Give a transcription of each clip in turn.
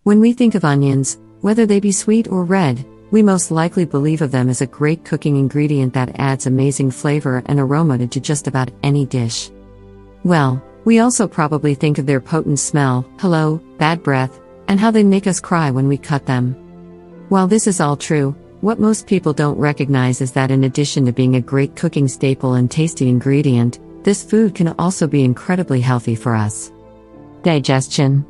When we think of onions, whether they be sweet or red, we most likely believe of them as a great cooking ingredient that adds amazing flavor and aroma to just about any dish. Well, we also probably think of their potent smell, hello, bad breath, and how they make us cry when we cut them. While this is all true, what most people don't recognize is that in addition to being a great cooking staple and tasty ingredient, this food can also be incredibly healthy for us. Digestion.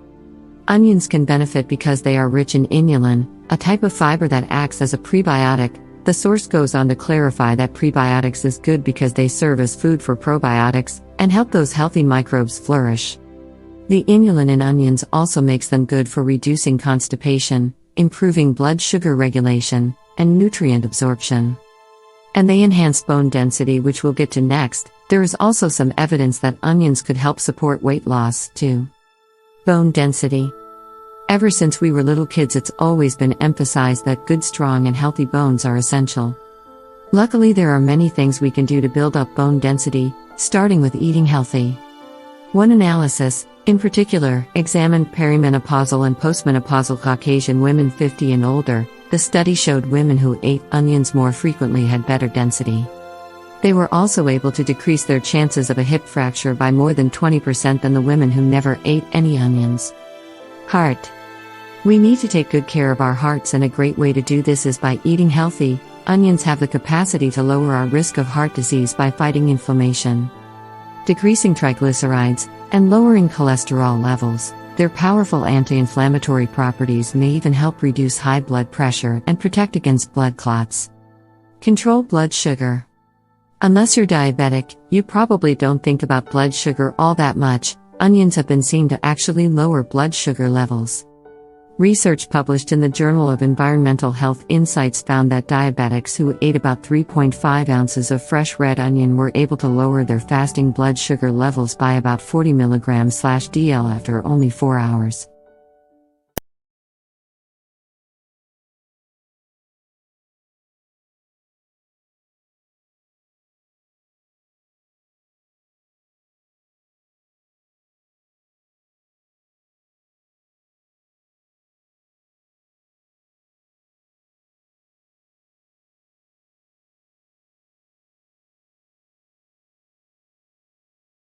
Onions can benefit because they are rich in inulin, a type of fiber that acts as a prebiotic. The source goes on to clarify that prebiotics is good because they serve as food for probiotics and help those healthy microbes flourish. The inulin in onions also makes them good for reducing constipation, improving blood sugar regulation, and nutrient absorption. And they enhance bone density, which we'll get to next. There is also some evidence that onions could help support weight loss, too. Bone density. Ever since we were little kids, it's always been emphasized that good, strong, and healthy bones are essential. Luckily, there are many things we can do to build up bone density, starting with eating healthy. One analysis, in particular, examined perimenopausal and postmenopausal Caucasian women 50 and older. The study showed women who ate onions more frequently had better density. They were also able to decrease their chances of a hip fracture by more than 20% than the women who never ate any onions. Heart. We need to take good care of our hearts, and a great way to do this is by eating healthy. Onions have the capacity to lower our risk of heart disease by fighting inflammation, decreasing triglycerides, and lowering cholesterol levels. Their powerful anti-inflammatory properties may even help reduce high blood pressure and protect against blood clots. Control blood sugar. Unless you're diabetic, you probably don't think about blood sugar all that much. Onions have been seen to actually lower blood sugar levels. Research published in the Journal of Environmental Health Insights found that diabetics who ate about 3.5 ounces of fresh red onion were able to lower their fasting blood sugar levels by about 40 mg/dl after only 4 hours.